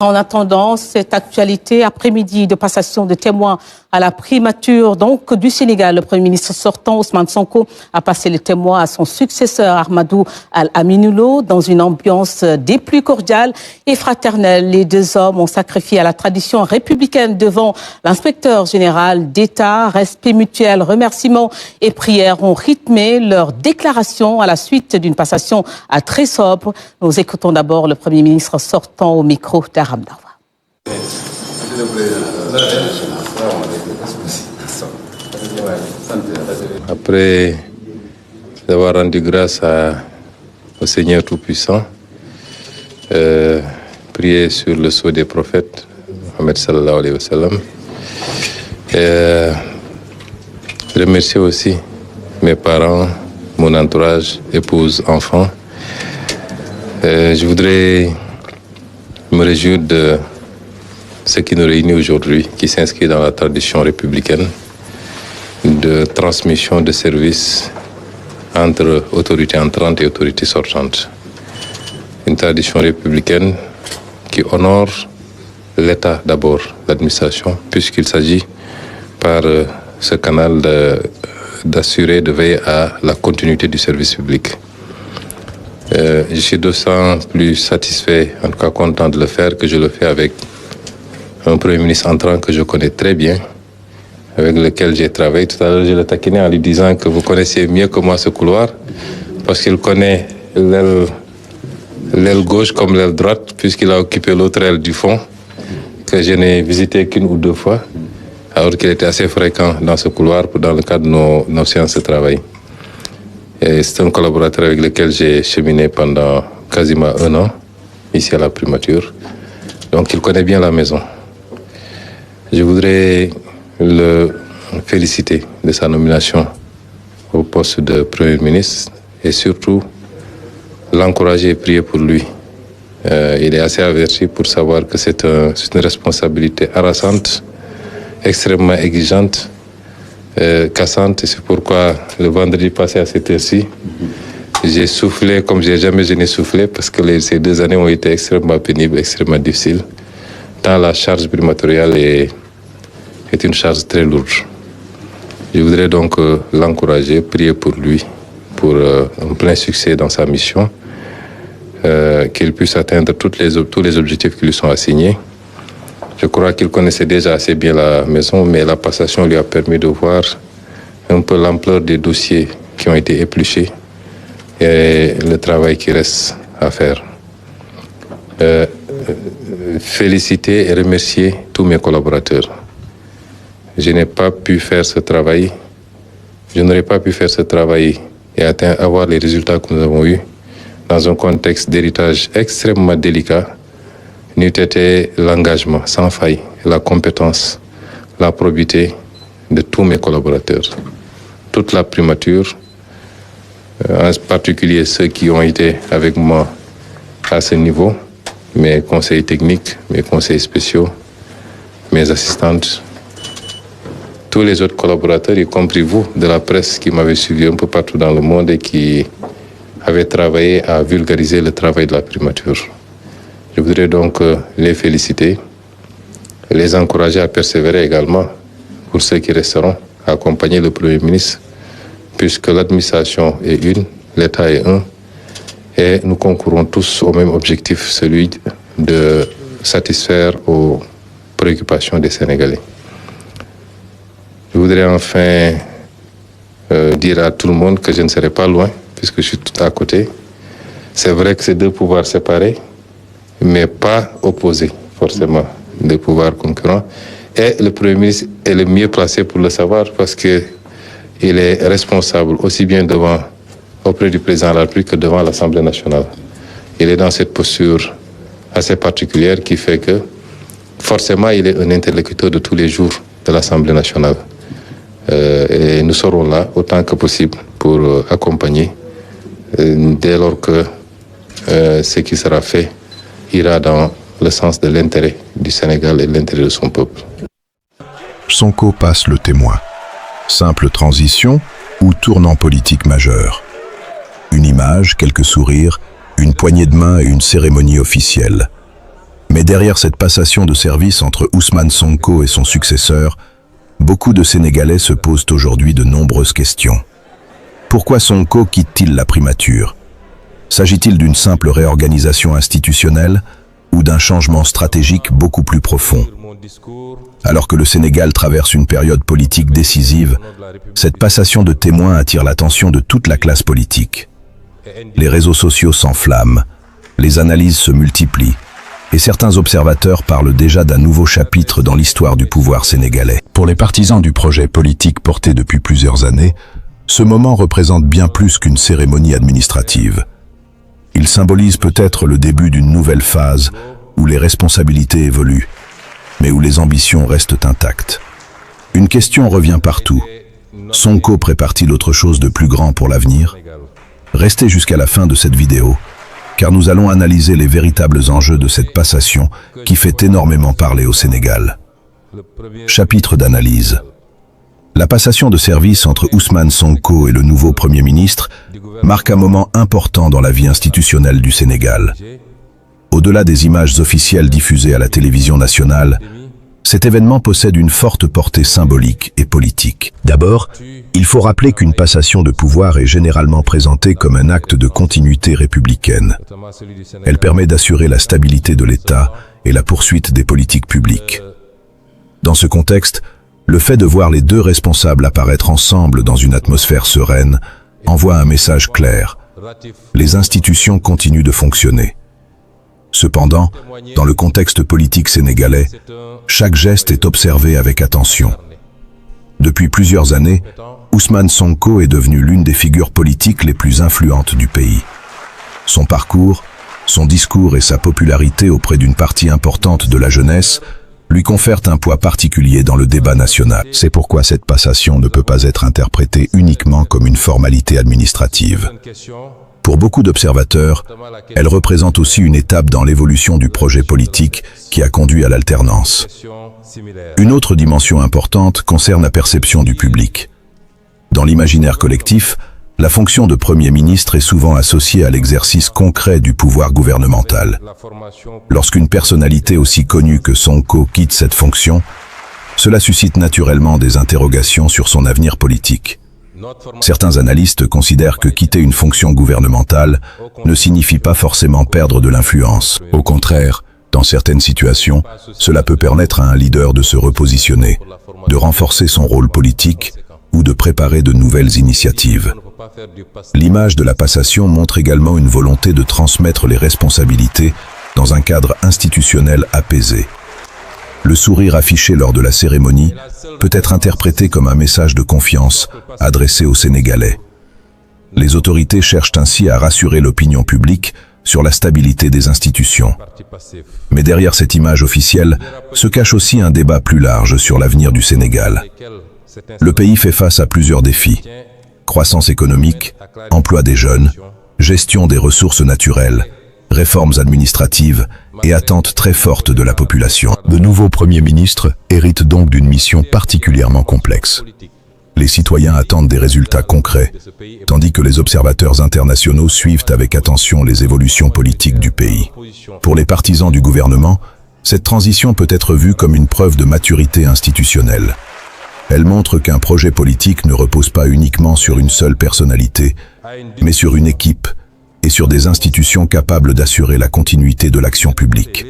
En attendant cette actualité, après-midi de passation de témoins à la primature du Sénégal, le Premier ministre sortant Ousmane Sonko a passé le témoin à son successeur Ahmadou Al-Aminoulo dans une ambiance des plus cordiales et fraternelle. Les deux hommes ont sacrifié à la tradition républicaine devant l'inspecteur général d'État. Respect mutuel, remerciements et prières ont rythmé leur déclaration à la suite d'une passation très sobre. Nous écoutons d'abord le Premier ministre sortant au micro d'Aram Darwa. Après avoir rendu grâce au Seigneur Tout-Puissant, prier sur le sceau des prophètes, Mohammed sallallahu alayhi wa sallam, remercier aussi mes parents, mon entourage, épouse, enfants. Je voudrais me réjouir de ce qui nous réunit aujourd'hui, qui s'inscrit dans la tradition républicaine de transmission de services entre autorités entrantes et autorités sortantes. Une tradition républicaine qui honore l'État d'abord, l'administration, puisqu'il s'agit par ce canal d'assurer, de veiller à la continuité du service public. Je suis d'autant plus satisfait, en tout cas content de le faire, que je le fais avec un Premier ministre entrant que je connais très bien, avec lequel j'ai travaillé. Tout à l'heure, je le taquinais en lui disant que vous connaissez mieux que moi ce couloir, parce qu'il connaît l'aile gauche comme l'aile droite, puisqu'il a occupé l'autre aile du fond, que je n'ai visité qu'une ou deux fois, alors qu'il était assez fréquent dans ce couloir dans le cadre de nos séances de travail. Et c'est un collaborateur avec lequel j'ai cheminé pendant quasiment 1 an, ici à la primature. Donc il connaît bien la maison. Je voudrais le féliciter de sa nomination au poste de Premier ministre et surtout l'encourager et prier pour lui. Il est assez averti pour savoir que c'est une responsabilité harassante, extrêmement exigeante, cassante. C'est pourquoi le vendredi passé à cette heure-ci, j'ai soufflé comme je n'ai soufflé, parce que ces 2 années ont été extrêmement pénibles, extrêmement difficiles. Tant la charge primatoriale est une charge très lourde. Je voudrais donc l'encourager, prier pour lui, pour un plein succès dans sa mission, qu'il puisse atteindre tous les objectifs qui lui sont assignés. Je crois qu'il connaissait déjà assez bien la maison, mais la passation lui a permis de voir un peu l'ampleur des dossiers qui ont été épluchés et le travail qui reste à faire. Féliciter et remercier tous mes collaborateurs. Je n'ai pas pu faire ce travail, je n'aurais pas pu faire ce travail et avoir les résultats que nous avons eus dans un contexte d'héritage extrêmement délicat, n'eût été l'engagement sans faille, la compétence, la probité de tous mes collaborateurs. Toute la primature, en particulier ceux qui ont été avec moi à ce niveau, mes conseils techniques, mes conseils spéciaux, mes assistantes, tous les autres collaborateurs, y compris vous, de la presse qui m'avez suivi un peu partout dans le monde et qui avaient travaillé à vulgariser le travail de la primature. Je voudrais donc les féliciter, les encourager à persévérer également pour ceux qui resteront, à accompagner le Premier ministre, puisque l'administration est une, l'État est un, et nous concourons tous au même objectif, celui de satisfaire aux préoccupations des Sénégalais. Je voudrais enfin dire à tout le monde que je ne serai pas loin, puisque je suis tout à côté. C'est vrai que c'est 2 pouvoirs séparés, mais pas opposés, forcément, 2 pouvoirs concurrents. Et le Premier ministre est le mieux placé pour le savoir, parce qu'il est responsable aussi bien auprès du président de la République que devant l'Assemblée nationale. Il est dans cette posture assez particulière qui fait que, forcément, il est un interlocuteur de tous les jours de l'Assemblée nationale. Et nous serons là autant que possible pour accompagner dès lors que ce qui sera fait ira dans le sens de l'intérêt du Sénégal et de l'intérêt de son peuple. Sonko passe le témoin. Simple transition ou tournant politique majeur. Une image, quelques sourires, une poignée de main et une cérémonie officielle. Mais derrière cette passation de service entre Ousmane Sonko et son successeur, beaucoup de Sénégalais se posent aujourd'hui de nombreuses questions. Pourquoi Sonko quitte-t-il la primature? S'agit-il d'une simple réorganisation institutionnelle ou d'un changement stratégique beaucoup plus profond? Alors que le Sénégal traverse une période politique décisive, cette passation de témoins attire l'attention de toute la classe politique. Les réseaux sociaux s'enflamment, les analyses se multiplient, et certains observateurs parlent déjà d'un nouveau chapitre dans l'histoire du pouvoir sénégalais. Pour les partisans du projet politique porté depuis plusieurs années, ce moment représente bien plus qu'une cérémonie administrative. Il symbolise peut-être le début d'une nouvelle phase où les responsabilités évoluent, mais où les ambitions restent intactes. Une question revient partout. Sonko prépare-t-il autre chose de plus grand pour l'avenir? Restez jusqu'à la fin de cette vidéo, car nous allons analyser les véritables enjeux de cette passation qui fait énormément parler au Sénégal. Chapitre d'analyse. La passation de service entre Ousmane Sonko et le nouveau Premier ministre marque un moment important dans la vie institutionnelle du Sénégal. Au-delà des images officielles diffusées à la télévision nationale, cet événement possède une forte portée symbolique et politique. D'abord, il faut rappeler qu'une passation de pouvoir est généralement présentée comme un acte de continuité républicaine. Elle permet d'assurer la stabilité de l'État et la poursuite des politiques publiques. Dans ce contexte, le fait de voir les deux responsables apparaître ensemble dans une atmosphère sereine envoie un message clair. Les institutions continuent de fonctionner. Cependant, dans le contexte politique sénégalais, chaque geste est observé avec attention. Depuis plusieurs années, Ousmane Sonko est devenu l'une des figures politiques les plus influentes du pays. Son parcours, son discours et sa popularité auprès d'une partie importante de la jeunesse lui confèrent un poids particulier dans le débat national. C'est pourquoi cette passation ne peut pas être interprétée uniquement comme une formalité administrative. Pour beaucoup d'observateurs, elle représente aussi une étape dans l'évolution du projet politique qui a conduit à l'alternance. Une autre dimension importante concerne la perception du public. Dans l'imaginaire collectif, la fonction de Premier ministre est souvent associée à l'exercice concret du pouvoir gouvernemental. Lorsqu'une personnalité aussi connue que Sonko quitte cette fonction, cela suscite naturellement des interrogations sur son avenir politique. Certains analystes considèrent que quitter une fonction gouvernementale ne signifie pas forcément perdre de l'influence. Au contraire, dans certaines situations, cela peut permettre à un leader de se repositionner, de renforcer son rôle politique ou de préparer de nouvelles initiatives. L'image de la passation montre également une volonté de transmettre les responsabilités dans un cadre institutionnel apaisé. Le sourire affiché lors de la cérémonie peut être interprété comme un message de confiance adressé aux Sénégalais. Les autorités cherchent ainsi à rassurer l'opinion publique sur la stabilité des institutions. Mais derrière cette image officielle se cache aussi un débat plus large sur l'avenir du Sénégal. Le pays fait face à plusieurs défis: croissance économique, emploi des jeunes, gestion des ressources naturelles, réformes administratives et attentes très fortes de la population. De nouveaux premiers ministres héritent donc d'une mission particulièrement complexe. Les citoyens attendent des résultats concrets, tandis que les observateurs internationaux suivent avec attention les évolutions politiques du pays. Pour les partisans du gouvernement, cette transition peut être vue comme une preuve de maturité institutionnelle. Elle montre qu'un projet politique ne repose pas uniquement sur une seule personnalité, mais sur une équipe et sur des institutions capables d'assurer la continuité de l'action publique.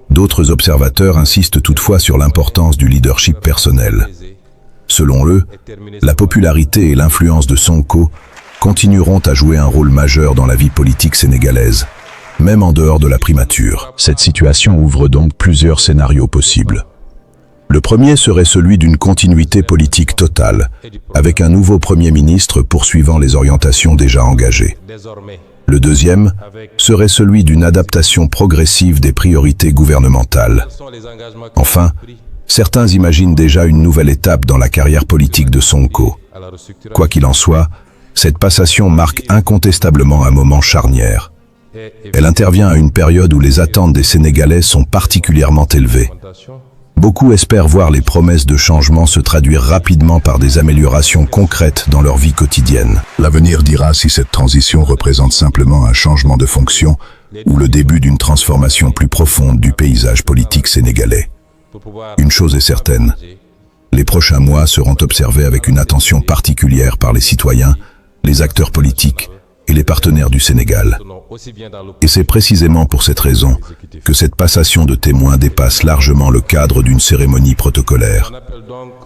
D'autres observateurs insistent toutefois sur l'importance du leadership personnel. Selon eux, la popularité et l'influence de Sonko continueront à jouer un rôle majeur dans la vie politique sénégalaise, même en dehors de la primature. Cette situation ouvre donc plusieurs scénarios possibles. Le premier serait celui d'une continuité politique totale, avec un nouveau Premier ministre poursuivant les orientations déjà engagées. Le deuxième serait celui d'une adaptation progressive des priorités gouvernementales. Enfin, certains imaginent déjà une nouvelle étape dans la carrière politique de Sonko. Quoi qu'il en soit, cette passation marque incontestablement un moment charnière. Elle intervient à une période où les attentes des Sénégalais sont particulièrement élevées. Beaucoup espèrent voir les promesses de changement se traduire rapidement par des améliorations concrètes dans leur vie quotidienne. L'avenir dira si cette transition représente simplement un changement de fonction ou le début d'une transformation plus profonde du paysage politique sénégalais. Une chose est certaine, les prochains mois seront observés avec une attention particulière par les citoyens, les acteurs politiques et les partenaires du Sénégal. Et c'est précisément pour cette raison que cette passation de témoins dépasse largement le cadre d'une cérémonie protocolaire.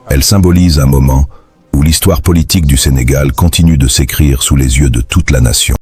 Elle symbolise un moment où l'histoire politique du Sénégal continue de s'écrire sous les yeux de toute la nation.